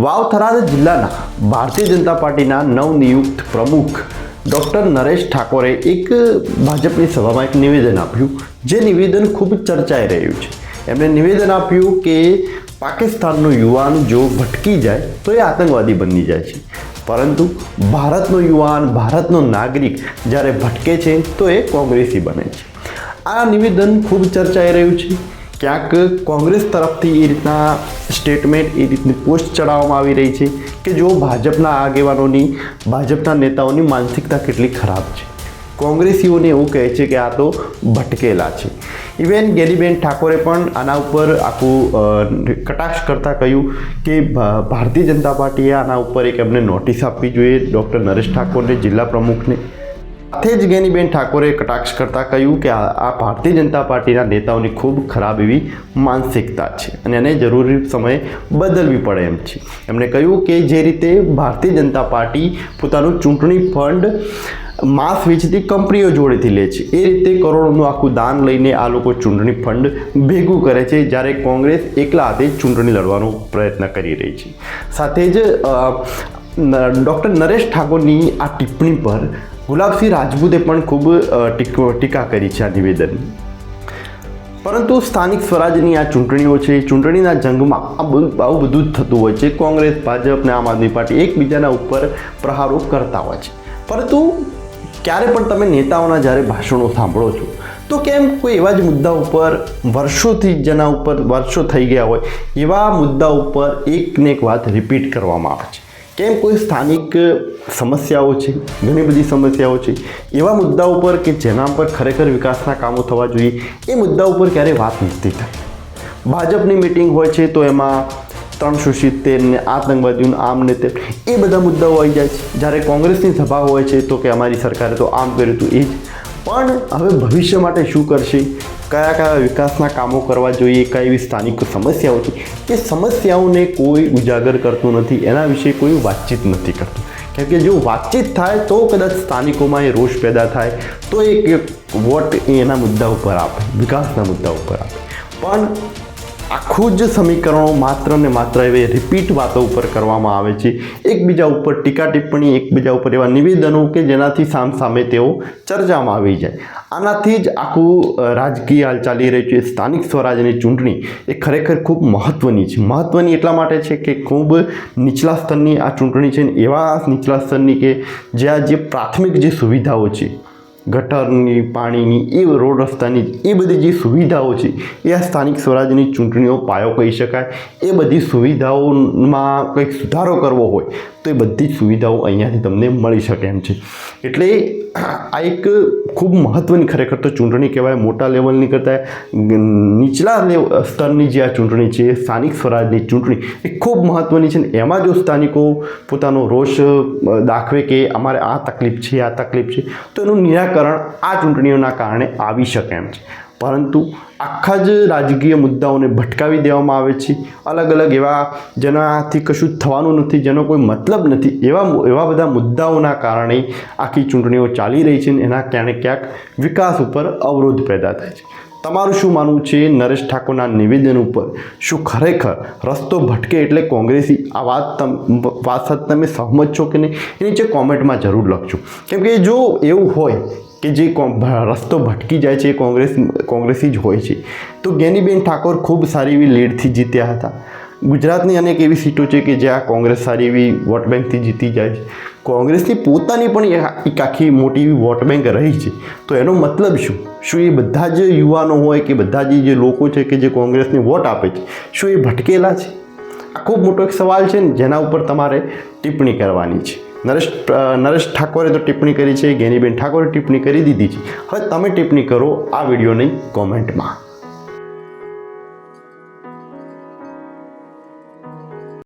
વાવ થરાદ જિલ્લાના ભારતીય જનતા પાર્ટીના નવનિયુક્ત પ્રમુખ ડૉક્ટર નરેશ ઠાકોરે એક ભાજપની સભામાં એક નિવેદન આપ્યું, જે નિવેદન ખૂબ ચર્ચાઈ રહ્યું છે. એમણે નિવેદન આપ્યું કે પાકિસ્તાનનો યુવાન જો ભટકી જાય તો એ આતંકવાદી બની જાય છે, પરંતુ ભારતનો યુવાન, ભારતનો નાગરિક જ્યારે ભટકે છે તો એ કોંગ્રેસી બને છે. આ નિવેદન ખૂબ ચર્ચાઈ રહ્યું છે. ક્યાંક કોંગ્રેસ તરફથી એ રીતના સ્ટેટમેન્ટ, એ રીતની પોસ્ટ ચડાવવામાં આવી રહી છે કે જો ભાજપના આગેવાનોની, ભાજપના નેતાઓની માનસિકતા કેટલી ખરાબ છે. કોંગ્રેસીઓને એવું કહે છે કે આ તો ભટકેલા છે. ઇવેન ગેનીબેન ઠાકોરે પણ આના ઉપર આખું કટાક્ષ કરતાં કહ્યું કે ભારતીય જનતા પાર્ટીએ આના ઉપર એક એમને નોટિસ આપવી જોઈએ, ડૉક્ટર નરેશ ઠાકોરને, જિલ્લા પ્રમુખને. સાથે જ ગેનીબેન ઠાકોરે કટાક્ષ કરતાં કહ્યું કે આ ભારતીય જનતા પાર્ટીના નેતાઓની ખૂબ ખરાબ એવી માનસિકતા છે અને એને જરૂરી સમયે બદલવી પડે એમ છે. એમણે કહ્યું કે જે રીતે ભારતીય જનતા પાર્ટી પોતાનું ચૂંટણી ફંડ માંસ વેચતી કંપનીઓ જોડેથી લે છે, એ રીતે કરોડોનું આખું દાન લઈને આ લોકો ચૂંટણી ફંડ ભેગું કરે છે, જ્યારે કોંગ્રેસ એકલા હાથે જ ચૂંટણી લડવાનો પ્રયત્ન કરી રહી છે. સાથે જ ડૉક્ટર નરેશ ઠાકોરની આ ટિપ્પણી પર ગુલાબસિંહ રાજપૂતે પણ ખૂબ ટીકા કરી છે આ નિવેદન. પરંતુ સ્થાનિક સ્વરાજની આ ચૂંટણીઓ છે, ચૂંટણીના જંગમાં આવું બધું જ થતું હોય છે. કોંગ્રેસ, ભાજપ અને આમ આદમી પાર્ટી એકબીજાના ઉપર પ્રહારો કરતા હોય છે. પરંતુ ક્યારે પણ તમે નેતાઓના જ્યારે ભાષણો સાંભળો છો તો કેમ કોઈ એવા જ મુદ્દા ઉપર વર્ષોથી, જેના ઉપર વર્ષો થઈ ગયા હોય એવા મુદ્દા ઉપર એકને એક વાત રિપીટ કરવામાં આવે છે? કેમ કોઈ સ્થાનિક સમસ્યાઓ છે, ઘણી બધી સમસ્યાઓ છે, એવા મુદ્દાઓ પર કે જેના પર ખરેખર વિકાસના કામો થવા જોઈએ, એ મુદ્દા ઉપર ક્યારેય વાત નથી થાય. ભાજપની મિટિંગ હોય છે તો એમાં 370 ને આતંકવાદીઓનું આમ ને તેમ એ બધા મુદ્દાઓ આવી જાય છે. જ્યારે કોંગ્રેસની સભા હોય છે તો કે અમારી સરકારે તો આમ કર્યું હતું, એ જ. પણ હવે ભવિષ્ય માટે શું કરશે, કયા કયા વિકાસના કામો કરવા જોઈએ, કઈ એવી સ્થાનિક સમસ્યાઓ છે, એ સમસ્યાઓને કોઈ ઉજાગર કરતું નથી, એના વિશે કોઈ વાતચીત નથી કરતું. કેમ કે જો વાતચીત થાય તો કદાચ સ્થાનિકોમાં એ રોષ પેદા થાય, તો એક વોટ એના મુદ્દા ઉપર આપે, વિકાસના મુદ્દા ઉપર આપે. પણ આખું જ સમીકરણો માત્ર ને માત્ર એવી રિપીટ વાતો ઉપર કરવામાં આવે છે, એકબીજા ઉપર ટીકા ટિપ્પણી, એકબીજા ઉપર એવા નિવેદનો કે જેનાથી સામસામે તેઓ ચર્ચામાં આવી જાય. આનાથી જ આખું રાજકીય હાલ ચાલી રહ્યું છે. સ્થાનિક સ્વરાજની ચૂંટણી એ ખરેખર ખૂબ મહત્ત્વની છે. મહત્ત્વની એટલા માટે છે કે ખૂબ નીચલા સ્તરની આ ચૂંટણી છે ને એવા નીચલા સ્તરની કે જ્યાં જે પ્રાથમિક જે સુવિધાઓ છે, ગટરની, પાણીની, એ રોડ રસ્તાની, એ બધી જે સુવિધાઓ છે એ આ સ્થાનિક સ્વરાજની ચૂંટણીઓ પાયો કહી શકાય. એ બધી સુવિધાઓમાં કંઈક સુધારો કરવો હોય તો એ બધી જ સુવિધાઓ અહીંયાથી તમને મળી શકે એમ છે. એટલે આ એક ખૂબ મહત્ત્વની ખરેખર તો ચૂંટણી કહેવાય. મોટા લેવલની કરતાં નીચલા સ્તરની જે આ ચૂંટણી છે, સ્થાનિક સ્વરાજની ચૂંટણી એ ખૂબ મહત્ત્વની છે. ને એમાં જો સ્થાનિકો પોતાનો રોષ દાખવે કે અમારે આ તકલીફ છે, આ તકલીફ છે, તો એનું નિરાકરણ આ ચૂંટણીઓના કારણે આવી શકે એમ છે. પરંતુ આખા જ રાજકીય મુદ્દાઓને ભટકાવી દેવામાં આવે છે. અલગ અલગ એવા જેનાથી કશું થવાનું નથી, જેનો કોઈ મતલબ નથી, એવા બધા મુદ્દાઓના કારણે આખી ચૂંટણીઓ ચાલી રહી છે. એના કારણે ક્યાંક વિકાસ ઉપર અવરોધ પેદા થાય છે. તમારું શું માનવું છે નરેશ ઠાકોરના નિવેદન ઉપર? શું ખરેખર રસ્તો ભટકે એટલે કોંગ્રેસી? આ વાત સાથે તમે સહમત છો કે નહીં, એ નીચે કોમેન્ટમાં જરૂર લખજો. કેમ કે જો એવું હોય કે જે રસ્તો ભટકી જાય છે એ કોંગ્રેસી જ હોય છે, તો ગેનીબેન ઠાકોર ખૂબ સારી એવી લીડથી જીત્યા હતા. ગુજરાતની અનેક એવી સીટો છે કે જ્યાં કોંગ્રેસ સારી એવી વોટ બેંકથી જીતી જાય છે. કોંગ્રેસની પોતાની પણ એક આખી મોટી એવી વોટ બેંક રહી છે. તો એનો મતલબ શું? શું એ બધા જ યુવાનો હોય કે બધા જે લોકો છે કે જે કોંગ્રેસને વોટ આપે છે, શું એ ભટકેલા છે? આ ખૂબ મોટો એક સવાલ છે ને જેના ઉપર તમારે ટિપ્પણી કરવાની છે. નરેશ ઠાકોરે તો ટિપ્પણી કરી છે, ગેનીબેન ઠાકોરે ટિપ્પણી કરી દીધી છે. હવે તમે ટિપ્પણી કરો આ વિડીયોની કોમેન્ટમાં.